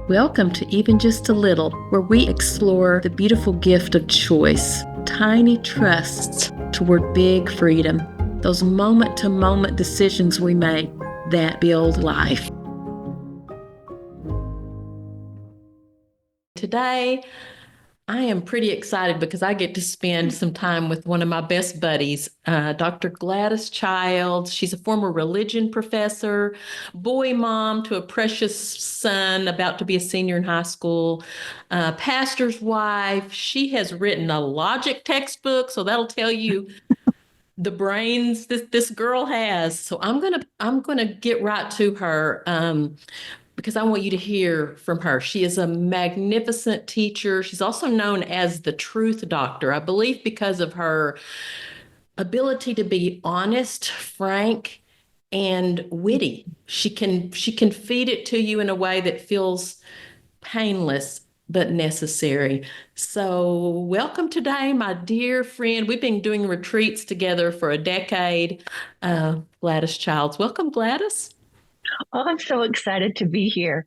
Welcome to Even Just a Little, where we explore the beautiful gift of choice, tiny trusts toward big freedom, those moment-to-moment decisions we make that build life. Today, I am pretty excited because I get to spend some time with one of my best buddies, Dr. Gladys Childs. She's a former religion professor, boy mom to a precious son about to be a senior in high school, pastor's wife. She has written a logic textbook, so that'll tell you the brains this girl has. So I'm gonna get right to her. Because I want you to hear from her. She is a magnificent teacher. She's also known as the Truth Doctor, I believe, because of her ability to be honest, frank, and witty. She can feed it to you in a way that feels painless but necessary. So welcome today, my dear friend. We've been doing retreats together for a decade. Gladys Childs. Welcome, Gladys. Oh, I'm so excited to be here.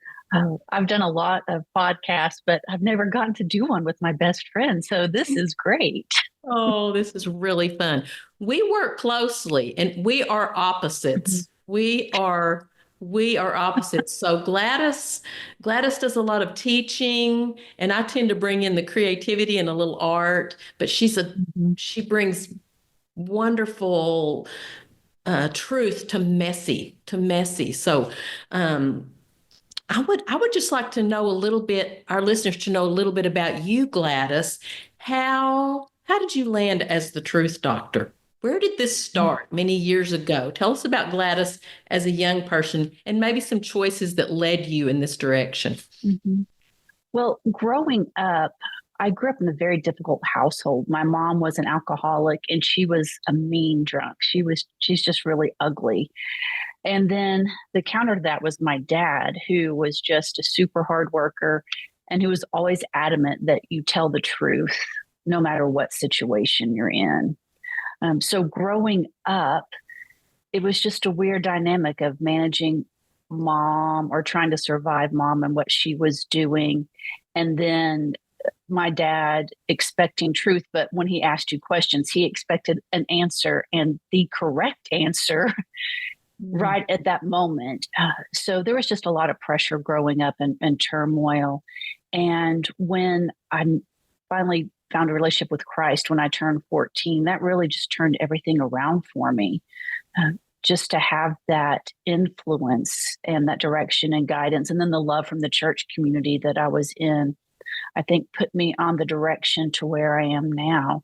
I've done a lot of podcasts, but I've never gotten to do one with my best friend. So this is great. Oh, this is really fun. We work closely and we are opposites. We are opposites. So Gladys does a lot of teaching and I tend to bring in the creativity and a little art, but she brings wonderful truth to messy. So I would just like to know a little bit, our listeners to know a little bit about you, Gladys. How did you land as the Truth Doctor? Where did this start many years ago? Tell us about Gladys as a young person and maybe some choices that led you in this direction. Mm-hmm. Well, growing up, I grew up in a very difficult household. My mom was an alcoholic and she was a mean drunk. She's just really ugly. And then the counter to that was my dad, who was just a super hard worker and who was always adamant that you tell the truth no matter what situation you're in. So growing up, it was just a weird dynamic of managing mom or trying to survive mom and what she was doing. And then my dad expecting truth, but when he asked you questions, he expected an answer and the correct answer right at that moment. So there was just a lot of pressure growing up and turmoil. And when I finally found a relationship with Christ when I turned 14, that really just turned everything around for me. Just to have that influence and that direction and guidance, and then the love from the church community that I was in, I think put me on the direction to where I am now.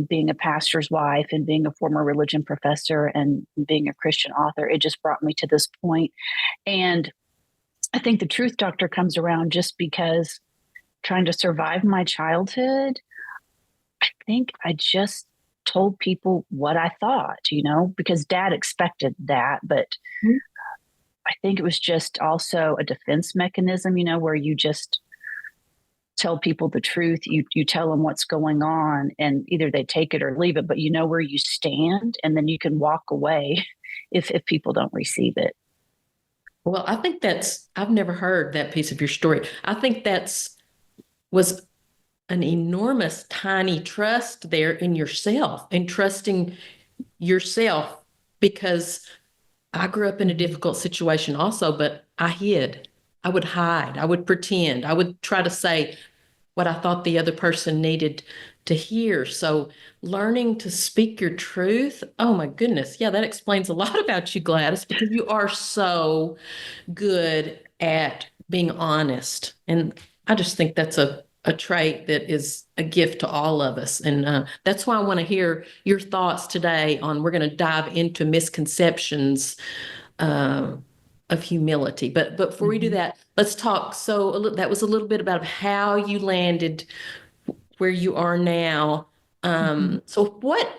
Being a pastor's wife and being a former religion professor and being a Christian author, it just brought me to this point. And I think the Truth Doctor comes around just because trying to survive my childhood, I think I just told people what I thought, because dad expected that. But I think it was just also a defense mechanism, where you just tell people the truth. You tell them what's going on and either they take it or leave it, but you know where you stand and then you can walk away if people don't receive it. Well, I think I've never heard that piece of your story. I think was an enormous, tiny trust there in yourself and trusting yourself, because I grew up in a difficult situation also, but I hid. I would hide. I would pretend. I would try to say what I thought the other person needed to hear. So learning to speak your truth, oh my goodness. Yeah, that explains a lot about you, Gladys, because you are so good at being honest. And I just think that's a trait that is a gift to all of us. And that's why I want to hear your thoughts today on, we're going to dive into misconceptions of humility. But before we do that, let's talk. So that was a little bit about how you landed where you are now. So what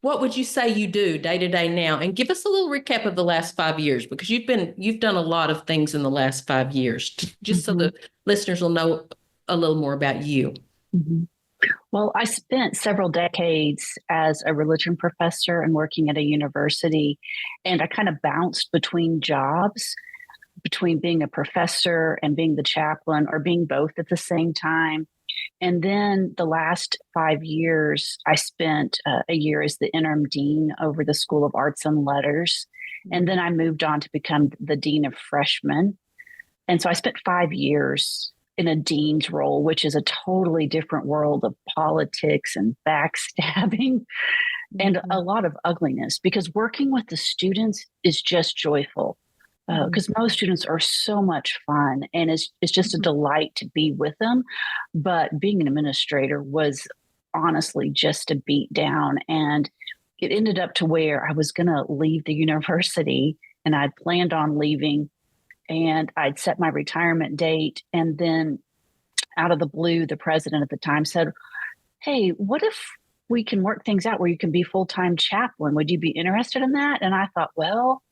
would you say you do day to day now? And give us a little recap of the last 5 years, because you've done a lot of things in the last 5 years, just so the listeners will know a little more about you. Well, I spent several decades as a religion professor and working at a university, and I kind of bounced between jobs. between being a professor and being the chaplain, or being both at the same time. And then the last 5 years, I spent a year as the interim dean over the School of Arts and Letters. And then I moved on to become the dean of freshmen. And so I spent 5 years in a dean's role, which is a totally different world of politics and backstabbing and a lot of ugliness, because working with the students is just joyful. Because most students are so much fun, and it's just a delight to be with them. But being an administrator was honestly just a beat down. And it ended up to where I was going to leave the university, and I'd planned on leaving, and I'd set my retirement date. And then out of the blue, the president at the time said, "Hey, what if we can work things out where you can be full-time chaplain? Would you be interested in that?" And I thought, well,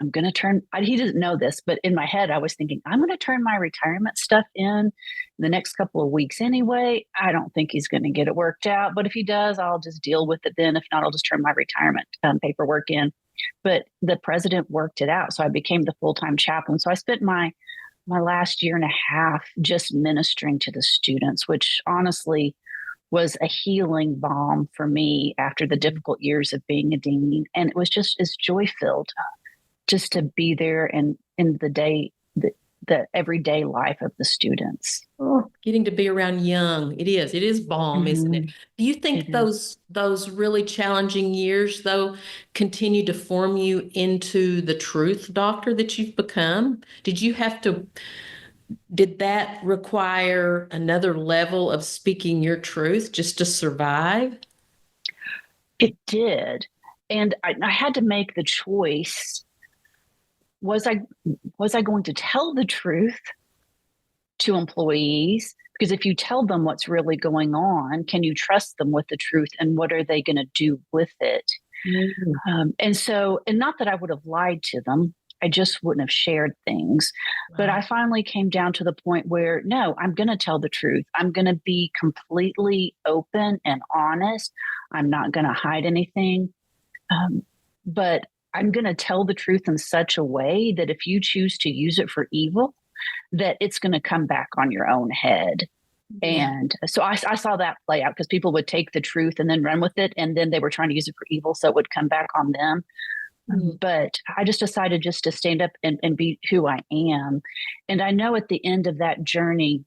I'm going to he didn't know this, but in my head, I was thinking, I'm going to turn my retirement stuff in the next couple of weeks anyway. I don't think he's going to get it worked out, but if he does, I'll just deal with it then. If not, I'll just turn my retirement paperwork in. But the president worked it out. So I became the full-time chaplain. So I spent my last year and a half just ministering to the students, which honestly was a healing balm for me after the difficult years of being a dean. And it was just as joy-filled just to be there and in the everyday life of the students. Oh, getting to be around young. It is balm, isn't it? Do you think those really challenging years, though, continue to form you into the truth doctor that you've become? Did that require another level of speaking your truth just to survive? It did. And I had to make the choice. Was I going to tell the truth to employees? Because if you tell them what's really going on, can you trust them with the truth, and what are they going to do with it? And not that I would have lied to them, I just wouldn't have shared things. But I finally came down to the point where, no, I'm going to tell the truth. I'm going to be completely open and honest. I'm not going to hide anything. But I'm going to tell the truth in such a way that if you choose to use it for evil, that it's going to come back on your own head. Yeah. And so I saw that play out, because people would take the truth and then run with it, and then they were trying to use it for evil, so it would come back on them. But I just decided just to stand up and be who I am. And I know at the end of that journey,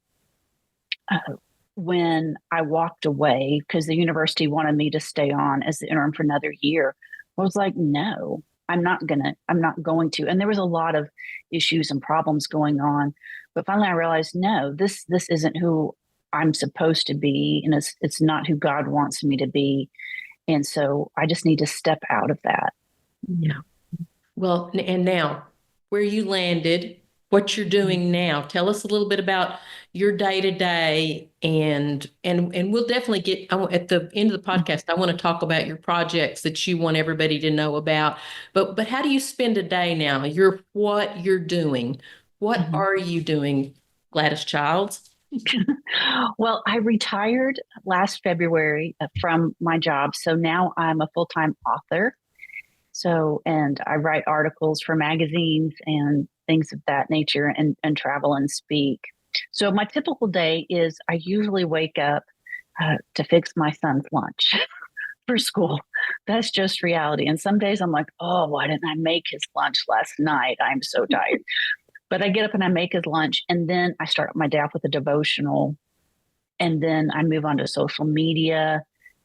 when I walked away, because the university wanted me to stay on as the interim for another year, I was like, no, I'm not going to. And there was a lot of issues and problems going on. But finally I realized, no, this isn't who I'm supposed to be. And it's not who God wants me to be. And so I just need to step out of that. Yeah. Well, and now where you landed, what you're doing now, tell us a little bit about your day to day, and we'll definitely at the end of the podcast, I want to talk about your projects that you want everybody to know about. But how do you spend a day now? What you're doing. What are you doing, Gladys Childs? Well, I retired last February from my job. So now I'm a full-time author. So, and I write articles for magazines and things of that nature, and travel and speak. So my typical day is I usually wake up to fix my son's lunch for school. That's just reality. And some days I'm like, oh, why didn't I make his lunch last night? I'm so tired. But I get up and I make his lunch, and then I start my day off with a devotional. And then I move on to social media,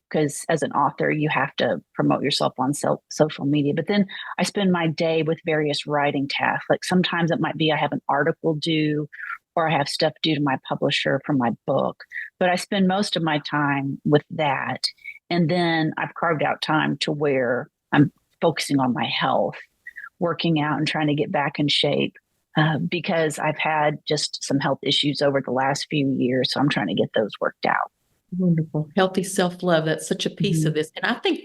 because as an author, you have to promote yourself on social media. But then I spend my day with various writing tasks. Like sometimes it might be I have an article due, or I have stuff due to my publisher for my book. But I spend most of my time with that. And then I've carved out time to where I'm focusing on my health, working out and trying to get back in shape. Because I've had just some health issues over the last few years. So I'm trying to get those worked out. Wonderful. Healthy self-love. That's such a piece of this. And I think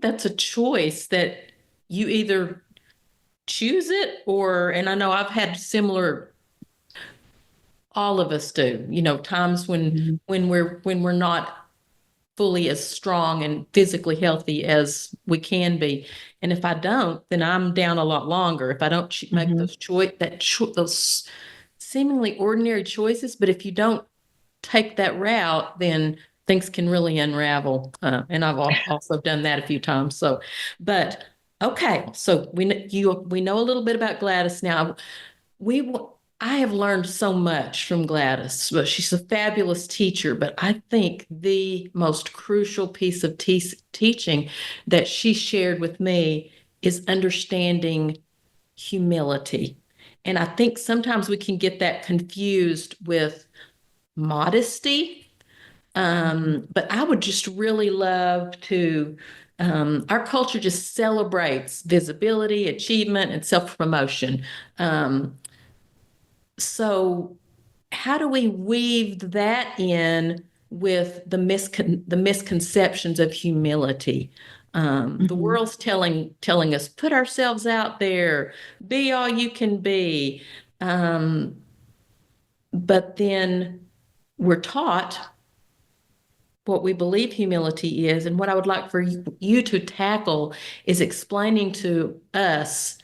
that's a choice that you either choose it, and I know I've had similar, all of us do, times when we're not fully as strong and physically healthy as we can be. And if I don't, then I'm down a lot longer. If I don't make Mm-hmm. those seemingly ordinary choices, but if you don't take that route, then things can really unravel. And I've also done that a few times. So, but okay, so we know a little bit about Gladys now. We I have learned so much from Gladys, but she's a fabulous teacher. But I think the most crucial piece of teaching that she shared with me is understanding humility. And I think sometimes we can get that confused with modesty. But I would just really love to. Our culture just celebrates visibility, achievement, and self promotion. Um, so, how do we weave that in with the misconceptions of humility? The Mm-hmm. world's telling us put ourselves out there, be all you can be, um, but then we're taught what we believe humility is, and what I would like for you to tackle is explaining to us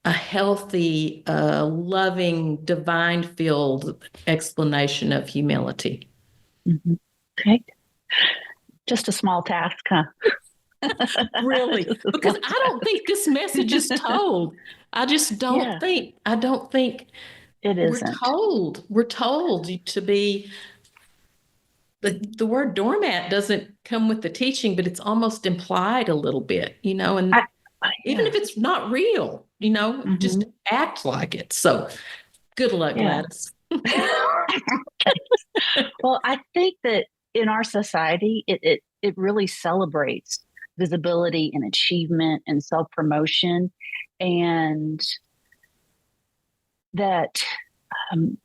a healthy, loving, divine filled explanation of humility. Mm-hmm. Okay. Just a small task, huh? Really, Just a because small I don't think this message is task. told. Yeah, I don't think it isn't. we're told to be, the word doormat doesn't come with the teaching, but it's almost implied a little bit, and I, even yeah. if it's not real, just Mm-hmm. act like it. So good luck, Yeah. Gladys. Well, I think that in our society, it really celebrates visibility and achievement and self promotion, and that um,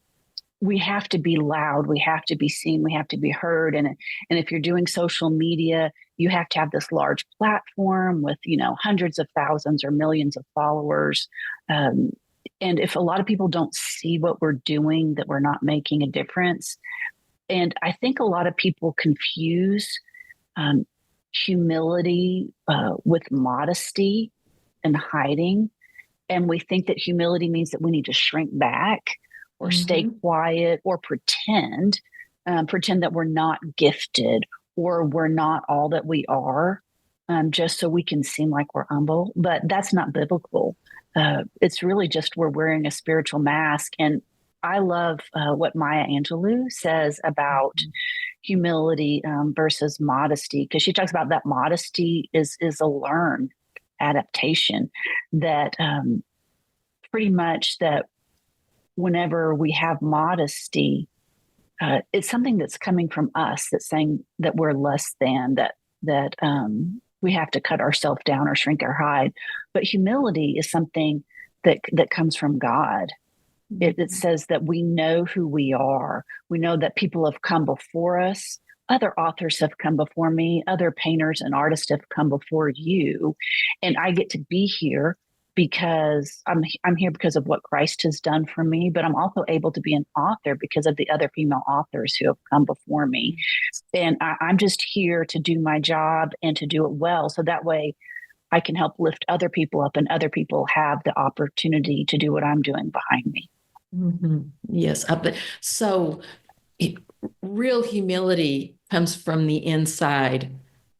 we have to be loud, we have to be seen, we have to be heard, and if you're doing social media, you have to have this large platform with hundreds of thousands or millions of followers. Um, and if a lot of people don't see what we're doing, that we're not making a difference. And I think a lot of people confuse um, humility with modesty and hiding. And we think that humility means that we need to shrink back or stay Mhm. quiet or pretend that we're not gifted or we're not all that we are, just so we can seem like we're humble. But that's not biblical. It's really just we're wearing a spiritual mask. And I love what Maya Angelou says about humility versus modesty, because she talks about that modesty is a learned adaptation, that pretty much that whenever we have modesty, it's something that's coming from us, that's saying that we're less than, that we have to cut ourselves down or shrink or hide. But humility is something that comes from God. It says that we know who we are. We know that people have come before us. Other authors have come before me. Other painters and artists have come before you. And I get to be here because I'm here because of what Christ has done for me, but I'm also able to be an author because of the other female authors who have come before me. And I'm just here to do my job and to do it well. So that way I can help lift other people up and other people have the opportunity to do what I'm doing behind me. Yes. So it, real humility comes from the inside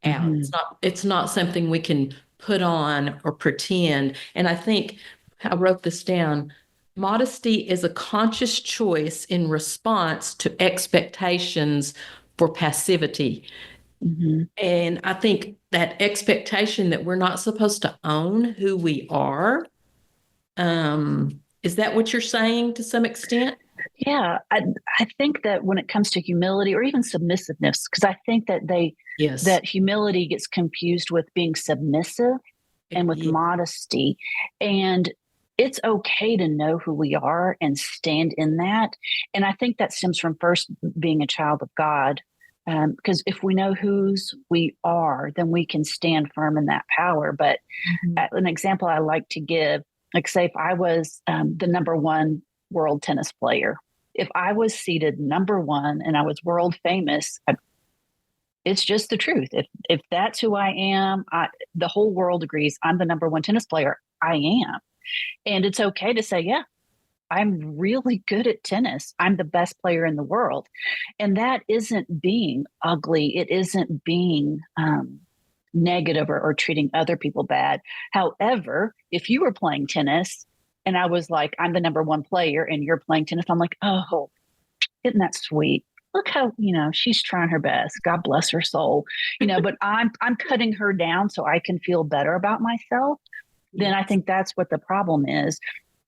out. Mm-hmm. It's not something we can put on or pretend. And I think I wrote this down. Modesty is a conscious choice in response to expectations for passivity. Mm-hmm. And I think that expectation that we're not supposed to own who we are, is that what you're saying to some extent? Yeah, I think that when it comes to humility or even submissiveness, because I think Yes. that humility gets confused with being submissive and with Yeah. modesty. And it's okay to know who we are and stand in that. And I think that stems from first being a child of God. Because if we know whose we are, then we can stand firm in that power. But Mhm. an example I like to give, like, say, if I was the number one world tennis player, if I was seated number one and I was world famous, It's just the truth. If that's who I am, the whole world agrees I'm the number one tennis player. I am. And it's okay to say, yeah, I'm really good at tennis. I'm the best player in the world. And that isn't being ugly. It isn't being negative or treating other people bad. However, if you were playing tennis and I was like, I'm the number one player and you're playing tennis, I'm like, oh, isn't that sweet? Look how, she's trying her best. God bless her soul. But I'm cutting her down so I can feel better about myself. Then I think that's what the problem is.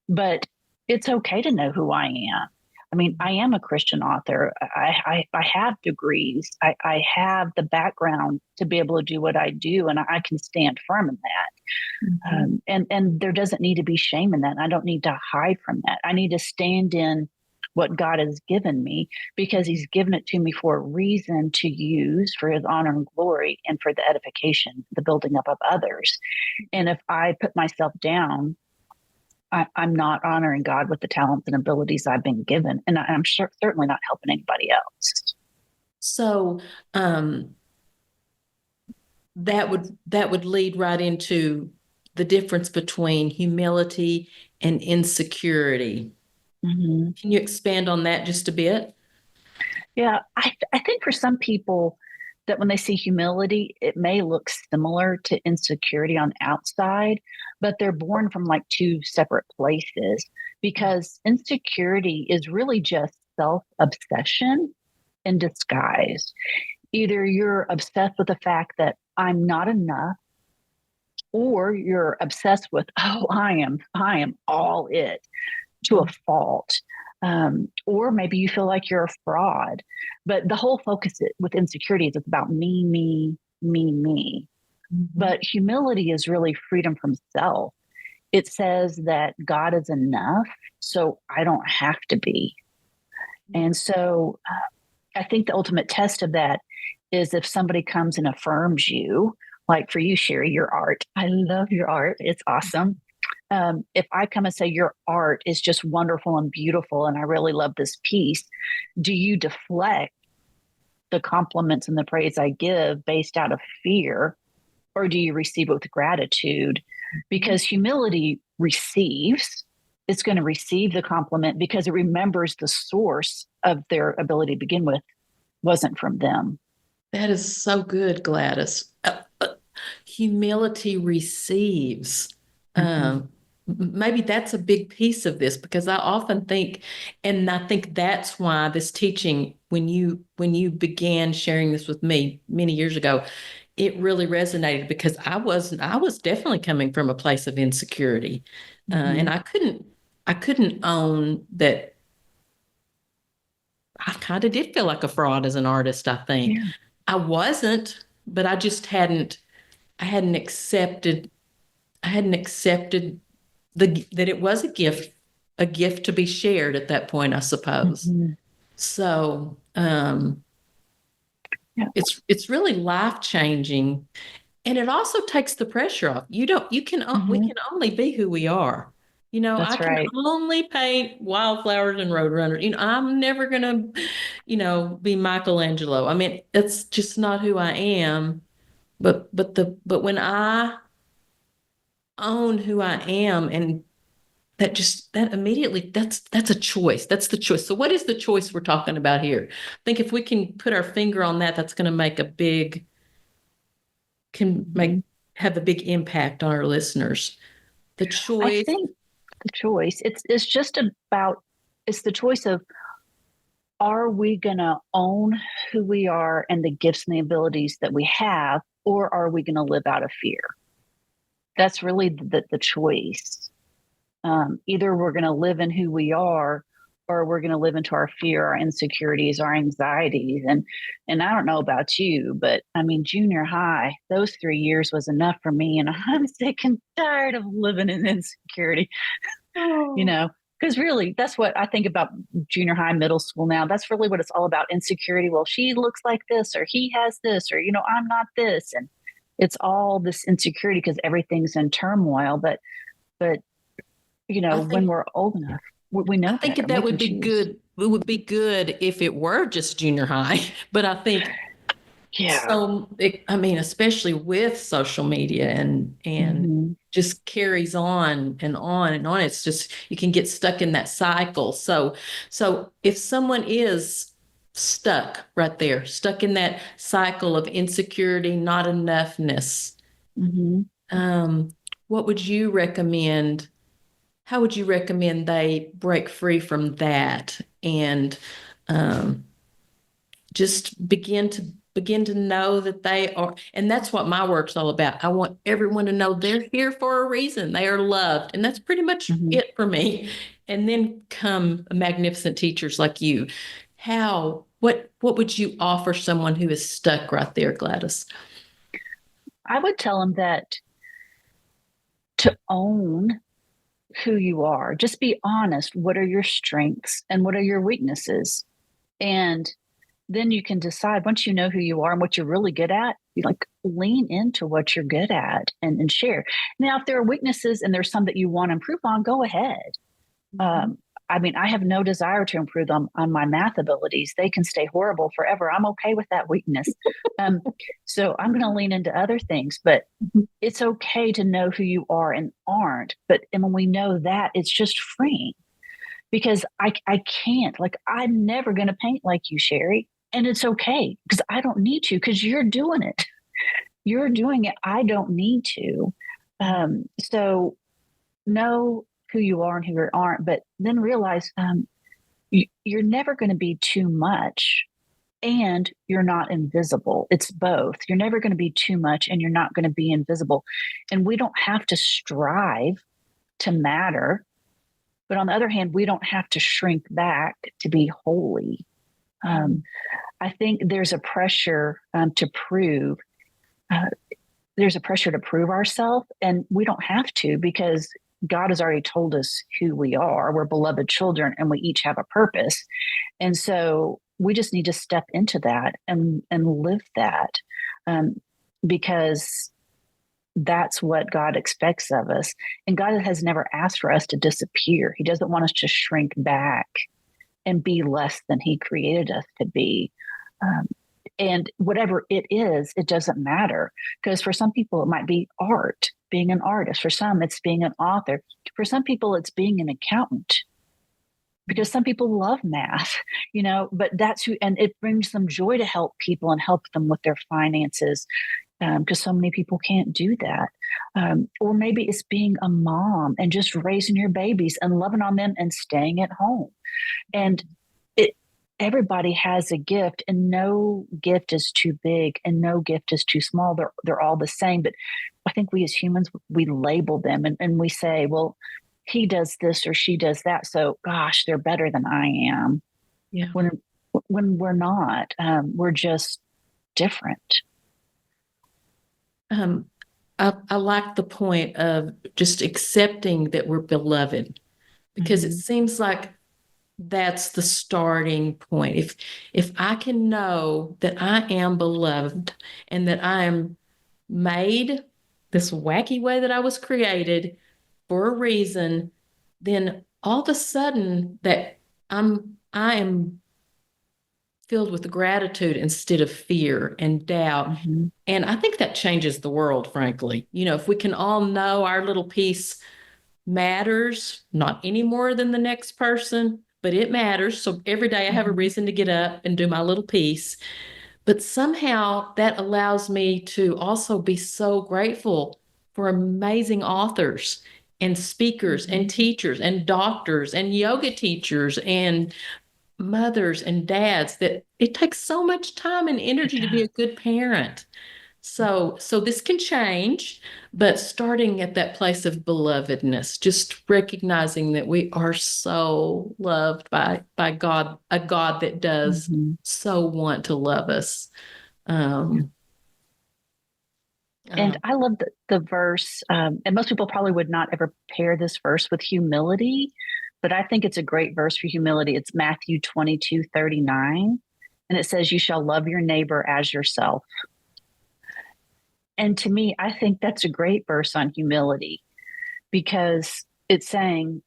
But it's okay to know who I am. I mean, I am a Christian author. I have degrees. I have the background to be able to do what I do, and I can stand firm in that. And there doesn't need to be shame in that. I don't need to hide from that. I need to stand in what God has given me because he's given it to me for a reason to use for his honor and glory and for the edification, the building up of others. And if I put myself down, I'm not honoring God with the talents and abilities I've been given. And I'm certainly not helping anybody else. So that would lead right into the difference between humility and insecurity. Mm-hmm. Can you expand on that just a bit? Yeah, I think for some people that when they see humility, it may look similar to insecurity on the outside, but they're born from like two separate places because insecurity is really just self-obsession in disguise. Either you're obsessed with the fact that I'm not enough, or you're obsessed with, oh, I am all it to a fault. Or maybe you feel like you're a fraud. But the whole focus with insecurity is it's about me, me, me, me. But humility is really freedom from self. It says that God is enough, so I don't have to be. And so I think the ultimate test of that is if somebody comes and affirms you, like for you, Sherry, your art. I love your art. It's awesome. If I come and say your art is just wonderful and beautiful, and I really love this piece, do you deflect the compliments and the praise I give based out of fear, or do you receive it with gratitude? Because humility receives, it's going to receive the compliment because it remembers the source of their ability to begin with wasn't from them. That is so good, Gladys. Humility receives. Maybe that's a big piece of this because I often think, and I think that's why this teaching, when you began sharing this with me many years ago, it really resonated because I was definitely coming from a place of insecurity, and I couldn't own that. I kind of did feel like a fraud as an artist, I think. Yeah. I wasn't, but I hadn't accepted that it was a gift to be shared at that point, I suppose. So, Yeah. it's really life-changing, and it also takes the pressure off. We can only be who we are. I That's can right. only paint wildflowers and roadrunners. I'm never gonna, be Michelangelo. I mean, that's just not who I am. But when I own who I am, and that immediately, that's a choice. That's the choice. So what is the choice we're talking about here? I think if we can put our finger on that, that's going to have a big impact on our listeners. The I choice. think the choice, it's just about, it's the choice of, are we going to own who we are and the gifts and the abilities that we have, or are we going to live out of fear? That's really the choice. Either we're going to live in who we are, or we're going to live into our fear, our insecurities, our anxieties. And I don't know about you, but I mean, junior high, those 3 years was enough for me. And I'm sick and tired of living in insecurity, Oh. because really that's what I think about junior high, middle school now. That's really what it's all about, insecurity. Well, she looks like this, or he has this, or, I'm not this. And it's all this insecurity because everything's in turmoil. But I when think we're old enough, we I know think better. that We would can be choose. good. It would be good if it were just junior high, but I think Yeah. So, I mean, especially with social media and Hmm. just carries on and on and on. It's just you can get stuck in that cycle. So if someone is stuck right there, stuck in that cycle of insecurity, not enoughness, Hmm. um, what would you recommend? How would you recommend they break free from that and um, just begin to know that they are, and that's what my work's all about. I want everyone to know they're here for a reason. They are loved, and that's pretty much Hmm. it for me. And then come magnificent teachers like you. What would you offer someone who is stuck right there, Gladys? I would tell them that to own who you are, just be honest. What are your strengths and what are your weaknesses? And then you can decide once you know who you are and what you're really good at, you like lean into what you're good at and share. Now, if there are weaknesses and there's some that you want to improve on, go ahead. Um, I mean, I have no desire to improve on my math abilities. They can stay horrible forever. I'm okay with that weakness. Um, so I'm going to lean into other things, but it's okay to know who you are and aren't. But and when we know that, it's just freeing because I can't, like, I'm never going to paint like you, Sherry. And it's okay because I don't need to because you're doing it. You're doing it. I don't need to. So know who you are and who you aren't, but then realize you're never going to be too much and you're not invisible. It's both. You're never going to be too much and you're not going to be invisible. And we don't have to strive to matter. But on the other hand, we don't have to shrink back to be holy. Um, I think there's a pressure to prove. Uh, there's a pressure to prove ourselves, and we don't have to because God has already told us who we are. We're beloved children, and we each have a purpose. And so we just need to step into that and live that, um, because that's what God expects of us. And God has never asked for us to disappear. He doesn't want us to shrink back and be less than He created us to be. Um, and whatever it is, it doesn't matter. Because for some people, it might be art, being an artist. For some, it's being an author. For some people, it's being an accountant. Because some people love math, but that's who, and it brings them joy to help people and help them with their finances because so many people can't do that. Or maybe it's being a mom and just raising your babies and loving on them and staying at home. And it everybody has a gift, and no gift is too big and no gift is too small. They're all the same. But I think we as humans, we label them and we say, well, he does this or she does that. So gosh, they're better than I am. Yeah. When we're not, we're just different. Um, I like the point of just accepting that we're beloved because it Mm-hmm. seems like that's the starting point. If I can know that I am beloved and that I am made this wacky way that I was created for a reason, then all of a sudden that I am filled with gratitude instead of fear and doubt. Mm-hmm. And I think that changes the world, frankly. If we can all know our little piece matters, not any more than the next person, but it matters. So every day I have a Mm-hmm. reason to get up and do my little piece. But somehow that allows me to also be so grateful for amazing authors and speakers Mm-hmm. and teachers and doctors and yoga teachers and mothers and dads that it takes so much time and It energy to be does. a good parent. So this can change, but starting at that place of belovedness, just recognizing that we are so loved by God, a God that does Mm-hmm. so want to love us. Um, And um, I love the verse, and most people probably would not ever pair this verse with humility, but I think it's a great verse for humility. It's Matthew 22:39, and it says, "You shall love your neighbor as yourself." And to me, I think that's a great verse on humility because it's saying,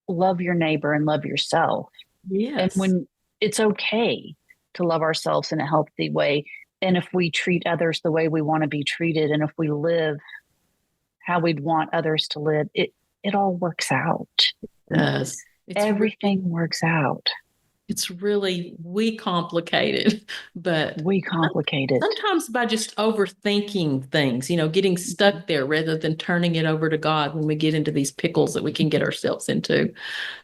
love your neighbor and love yourself. And yes. when it's okay to love ourselves in a healthy way, And if we treat others the way we want to be treated, and if we live how we'd want others to live, it all works out. Does. Everything works out. It's really, we complicated, but we complicate it. Sometimes by just overthinking things, getting stuck there rather than turning it over to God when we get into these pickles that we can get ourselves into.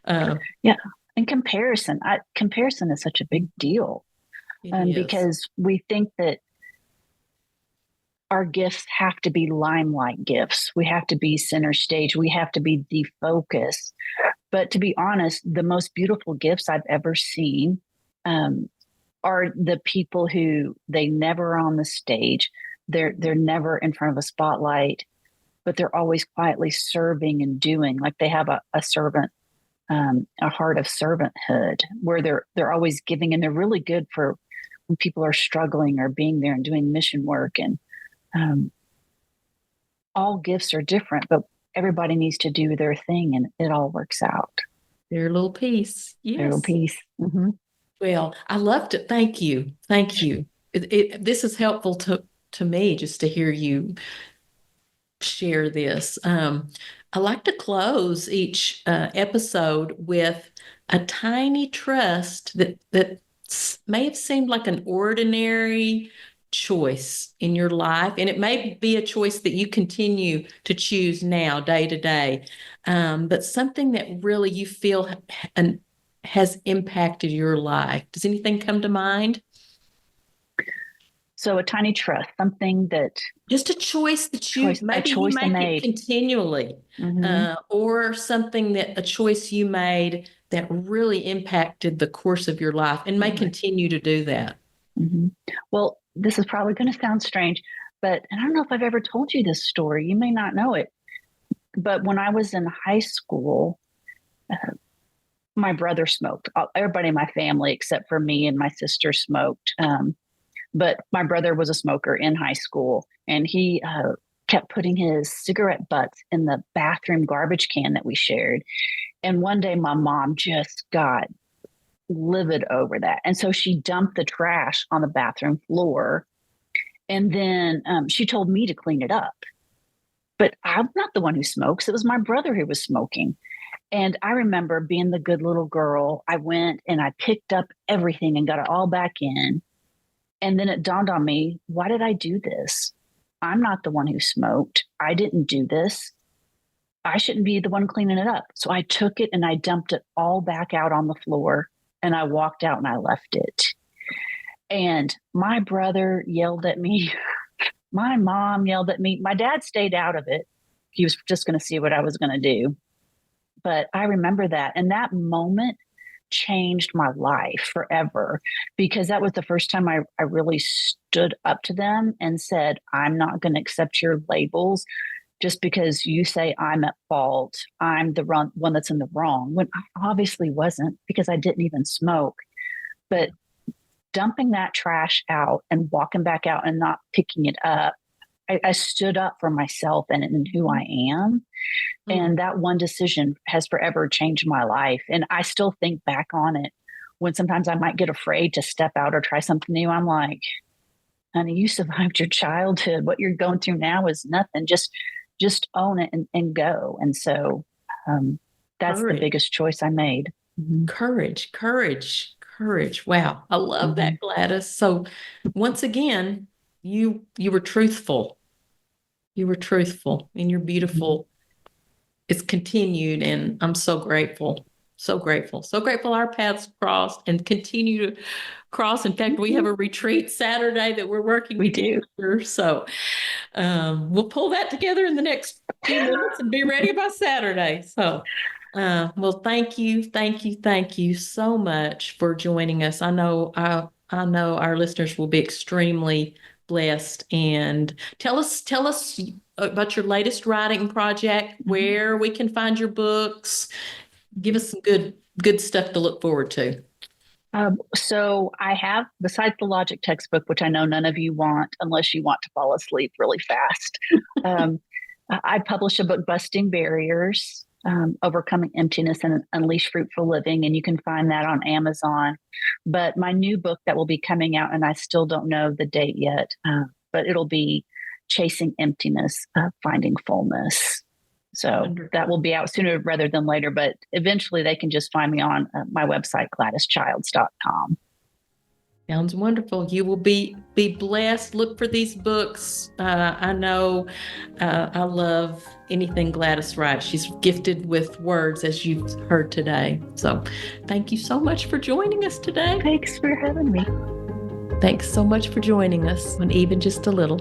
Yeah. And comparison is such a big deal. Because we think that our gifts have to be limelight gifts. We have to be center stage. We have to be the focus. But to be honest, the most beautiful gifts I've ever seen are the people who they never are on the stage. They're never in front of a spotlight, but they're always quietly serving and doing, like they have a servant, a heart of servanthood, where they're always giving, and they're really good for when people are struggling or being there and doing mission work. And all gifts are different, but everybody needs to do their thing, and it all works out. Their little piece. Yes. Their little piece. Mm-hmm. Well, I loved it. Thank you. Thank you. This is helpful to me just to hear you share this. I like to close each episode with a tiny trust that may have seemed like an ordinary choice in your life, and it may be a choice that you continue to choose now, day to day, but something that really you feel has impacted your life. Does anything come to mind? So a tiny trust, something that just a choice that you make it continually, or something a choice you made that really impacted the course of your life and may continue to do that. Mm-hmm. Well, this is probably going to sound strange, but I don't know if I've ever told you this story. You may not know it, but when I was in high school, my brother smoked. Everybody in my family, except for me and my sister, smoked. But my brother was a smoker in high school, and he kept putting his cigarette butts in the bathroom garbage can that we shared. And one day my mom just got livid over that. And so she dumped the trash on the bathroom floor. And then she told me to clean it up. But I'm not the one who smokes. It was my brother who was smoking. And I remember being the good little girl. I went and I picked up everything and got it all back in. And then it dawned on me, why did I do this? I'm not the one who smoked. I didn't do this. I shouldn't be the one cleaning it up. So I took it and I dumped it all back out on the floor, and I walked out and I left it. And my brother yelled at me. My mom yelled at me. My dad stayed out of it. He was just going to see what I was going to do. But I remember that. And that moment changed my life forever, because that was the first time I really stood up to them and said, I'm not going to accept your labels just because you say I'm at fault. I'm the one that's in the wrong, when I obviously wasn't, because I didn't even smoke. But dumping that trash out and walking back out and not picking it up, I stood up for myself and who I am. And that one decision has forever changed my life. And I still think back on it when sometimes I might get afraid to step out or try something new. I'm like, honey, you survived your childhood. What you're going through now is nothing. Just own it and go. And so that's the biggest choice I made. Mm-hmm. Courage. Wow. I love that, Gladys. So once again, you were truthful. You were truthful, and you're beautiful. It's continued, and I'm so grateful. So grateful our paths crossed and continue to cross. In fact, we have a retreat Saturday that we're working together. So we'll pull that together in the next few minutes and be ready by Saturday. So, well, thank you so much for joining us. I know our listeners will be extremely blessed. And tell us about your latest writing project, where we can find your books. Give us some good stuff to look forward to. So I have, besides the logic textbook, which I know none of you want unless you want to fall asleep really fast. I published a book, Busting Barriers. Overcoming Emptiness and Unleash Fruitful Living, and you can find that on Amazon. But my new book that will be coming out, and I still don't know the date yet, but it'll be Chasing Emptiness, Finding Fullness. So Wonderful. that will be out sooner rather than later, but eventually they can just find me on my website, GladysChilds.com. Sounds wonderful. You will be blessed. Look for these books. I know I love anything Gladys writes. She's gifted with words, as you've heard today. So thank you so much for joining us today. Thanks for having me. Thanks so much for joining us on Even Just a Little.